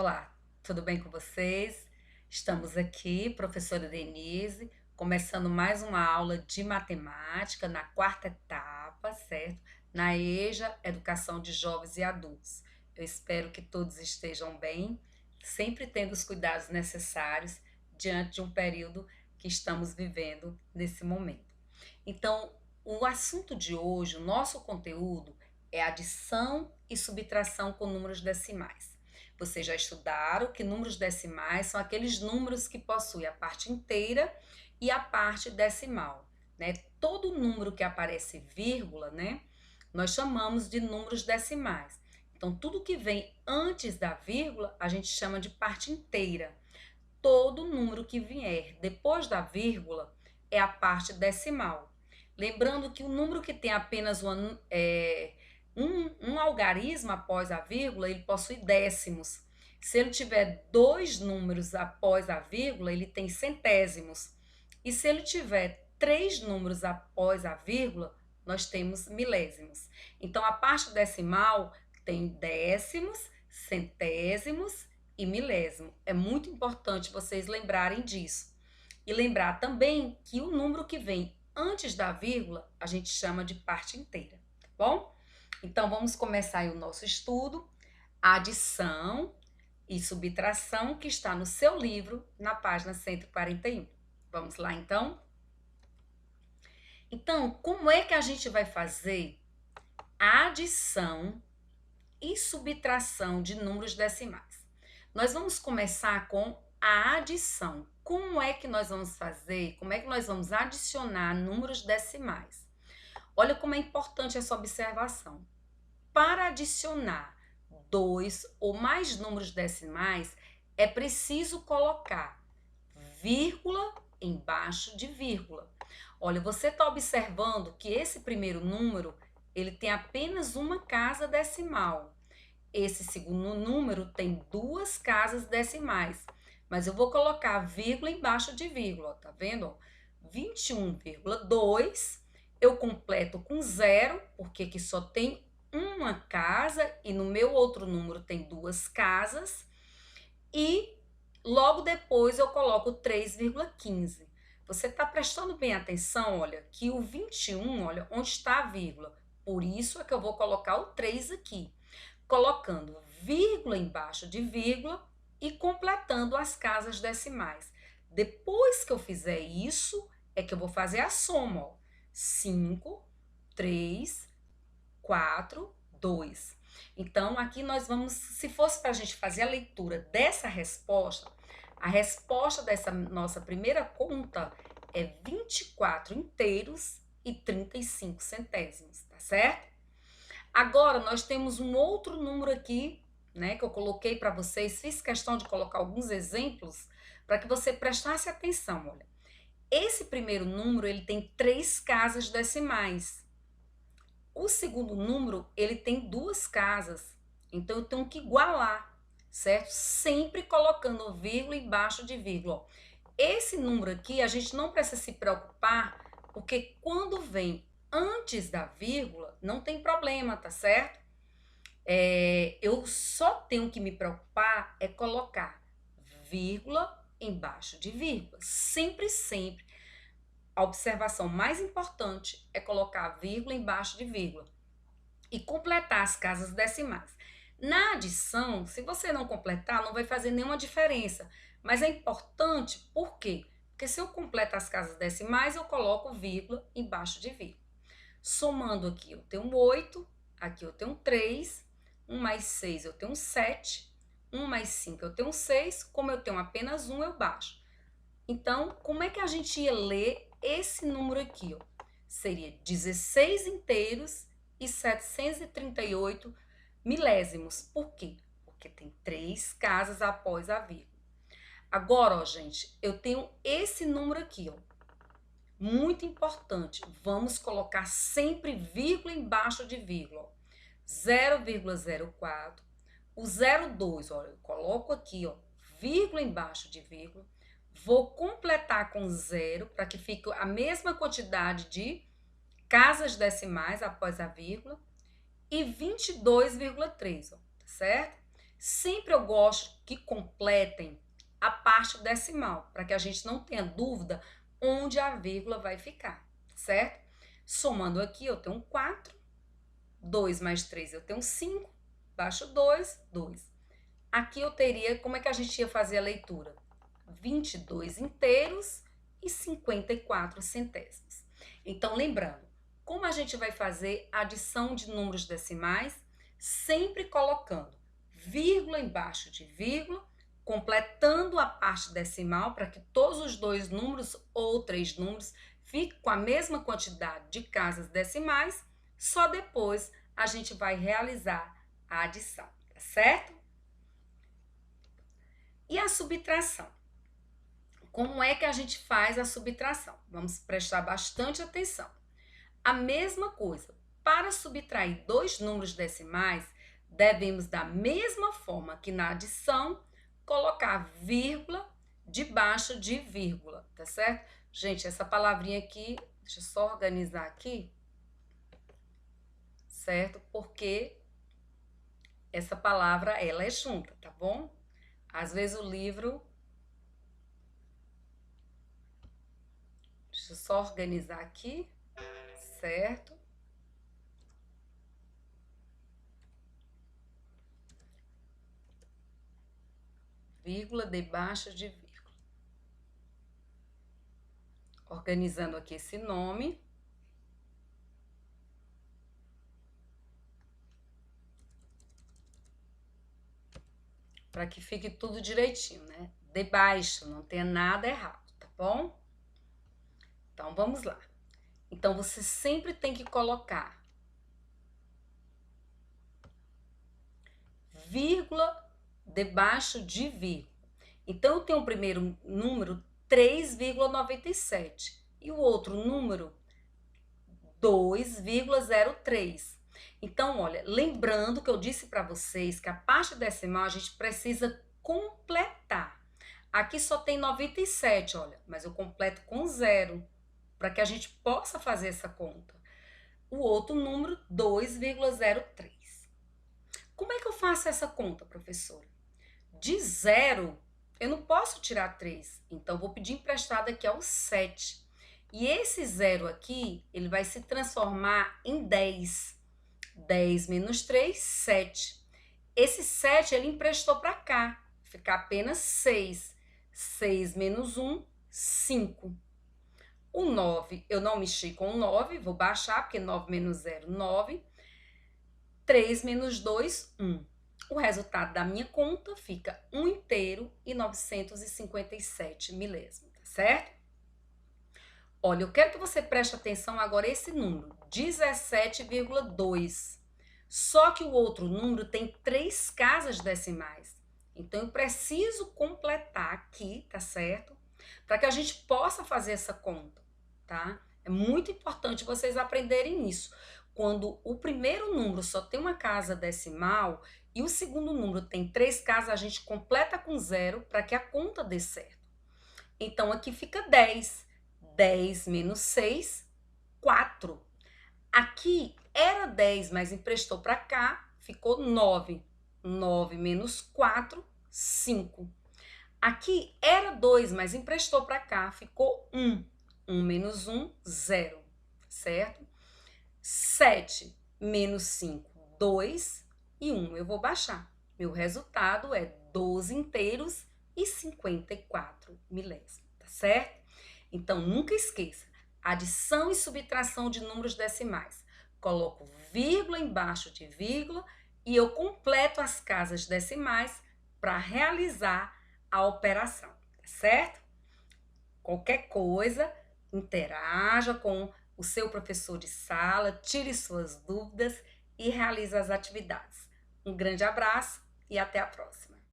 Olá, tudo bem com vocês? Estamos aqui, professora Denise, começando mais uma aula de matemática na quarta etapa, certo? Na EJA, Educação de Jovens e Adultos. Eu espero que todos estejam bem, sempre tendo os cuidados necessários diante de um período que estamos vivendo nesse momento. Então, o assunto de hoje, o nosso conteúdo, é adição e subtração com números decimais. Vocês já estudaram que números decimais são aqueles números que possuem a parte inteira e a parte decimal, né? Todo número que aparece vírgula, né, nós chamamos de números decimais. Então, tudo que vem antes da vírgula, a gente chama de parte inteira. Todo número que vier depois da vírgula é a parte decimal. Lembrando que o número que tem apenas um algarismo após a vírgula, ele possui décimos. Se ele tiver dois números após a vírgula, ele tem centésimos. E se ele tiver três números após a vírgula, nós temos milésimos. Então, a parte decimal tem décimos, centésimos e milésimo. É muito importante vocês lembrarem disso. E lembrar também que o número que vem antes da vírgula, a gente chama de parte inteira, tá bom? Então, vamos começar aí o nosso estudo, a adição e subtração, que está no seu livro, na página 141. Vamos lá, então? Então, como é que a gente vai fazer a adição e subtração de números decimais? Nós vamos começar com a adição. Como é que nós vamos fazer? Como é que nós vamos adicionar números decimais? Olha como é importante essa observação. Para adicionar dois ou mais números decimais, é preciso colocar vírgula embaixo de vírgula. Olha, você está observando que esse primeiro número, ele tem apenas uma casa decimal. Esse segundo número tem duas casas decimais, mas eu vou colocar vírgula embaixo de vírgula, tá vendo? 21,2 eu completo com zero, porque aqui só tem uma casa e no meu outro número tem duas casas, e logo depois eu coloco 3,15. Você está prestando bem atenção, olha, que o 21, olha, onde está a vírgula. Por isso é que eu vou colocar o 3 aqui, colocando vírgula embaixo de vírgula e completando as casas decimais. Depois que eu fizer isso, é que eu vou fazer a soma, ó. 5, 3, 4, 2. Então, aqui nós vamos, se fosse para a gente fazer a leitura dessa resposta, a resposta dessa nossa primeira conta é 24 inteiros e 35 centésimos, tá certo? Agora, nós temos um outro número aqui, né, que eu coloquei para vocês, fiz questão de colocar alguns exemplos para que você prestasse atenção, olha. Esse primeiro número, ele tem três casas decimais. O segundo número, ele tem duas casas. Então, eu tenho que igualar, certo? Sempre colocando vírgula embaixo de vírgula. Esse número aqui, a gente não precisa se preocupar, porque quando vem antes da vírgula, não tem problema, tá certo? Eu só tenho que me preocupar é colocar vírgula embaixo de vírgula. Sempre, sempre. A observação mais importante é colocar vírgula embaixo de vírgula e completar as casas decimais. Na adição, se você não completar, não vai fazer nenhuma diferença. Mas é importante, por quê? Porque se eu completo as casas decimais, eu coloco vírgula embaixo de vírgula. Somando aqui, eu tenho 8, aqui eu tenho 3, 1 mais 6 eu tenho 7, 1 mais 5 eu tenho 6, como eu tenho apenas 1, eu baixo. Então, como é que a gente ia ler esse número aqui? Ó? Seria 16 inteiros e 738 milésimos. Por quê? Porque tem três casas após a vírgula. Agora, ó, gente, eu tenho esse número aqui, ó. Muito importante, vamos colocar sempre vírgula embaixo de vírgula. 0,04. O 0,2, olha, eu coloco aqui, ó, vírgula embaixo de vírgula. Vou completar com zero para que fique a mesma quantidade de casas decimais após a vírgula. E 22,3, ó, tá certo? Sempre eu gosto que completem a parte decimal, para que a gente não tenha dúvida onde a vírgula vai ficar, certo? Somando aqui, eu tenho 4, 2 mais 3 eu tenho 5, baixo 2, 2. Aqui eu teria, como é que a gente ia fazer a leitura? 22 inteiros e 54 centésimos. Então, lembrando, como a gente vai fazer a adição de números decimais? Sempre colocando vírgula embaixo de vírgula, completando a parte decimal para que todos os dois números ou três números fiquem com a mesma quantidade de casas decimais, só depois a gente vai realizar a adição, tá certo? E a subtração? Como é que a gente faz a subtração? Vamos prestar bastante atenção. A mesma coisa, para subtrair dois números decimais, devemos, da mesma forma que na adição, colocar vírgula debaixo de vírgula, tá certo? Gente, essa palavrinha aqui, deixa eu só organizar aqui, certo? Porque essa palavra, ela é junta, tá bom? Às vezes o livro... Deixa eu só organizar aqui, certo? Vírgula debaixo de vírgula. Organizando aqui esse nome. Para que fique tudo direitinho, né? Debaixo, não tenha nada errado, tá bom? Então, vamos lá. Então, você sempre tem que colocar vírgula debaixo de vírgula. Então, eu tenho o primeiro número 3,97 e o outro número 2,03. Então, olha, lembrando que eu disse para vocês que a parte decimal a gente precisa completar. Aqui só tem 97, olha, mas eu completo com 0, para que a gente possa fazer essa conta. O outro número, 2,03. Como é que eu faço essa conta, professora? De 0, eu não posso tirar 3, então vou pedir emprestado aqui ao 7. E esse 0 aqui, ele vai se transformar em 10. 10 menos 3, 7. Esse 7, ele emprestou para cá, fica apenas 6. 6 menos 1, 5. O 9, eu não mexi com o 9, vou baixar, porque 9 menos 0, 9. 3 menos 2, 1. O resultado da minha conta fica 1 inteiro e 957 milésimos, tá certo? Olha, eu quero que você preste atenção agora a esse número, 17,2. Só que o outro número tem 3 casas decimais. Então, eu preciso completar aqui, tá certo? Para que a gente possa fazer essa conta, tá? É muito importante vocês aprenderem isso. Quando o primeiro número só tem uma casa decimal e o segundo número tem 3 casas, a gente completa com 0 para que a conta dê certo. Então, aqui fica 10. 10 menos 6, 4. Aqui era 10, mas emprestou para cá, ficou 9. 9 menos 4, 5. Aqui era 2, mas emprestou para cá, ficou 1. 1 menos 1, 0, certo? 7 menos 5, 2 e 1. Eu vou baixar. Meu resultado é 12 inteiros e 54 milésimos, tá certo? Então, nunca esqueça, adição e subtração de números decimais. Coloco vírgula embaixo de vírgula e eu completo as casas decimais para realizar a operação, tá certo? Qualquer coisa, interaja com o seu professor de sala, tire suas dúvidas e realize as atividades. Um grande abraço e até a próxima.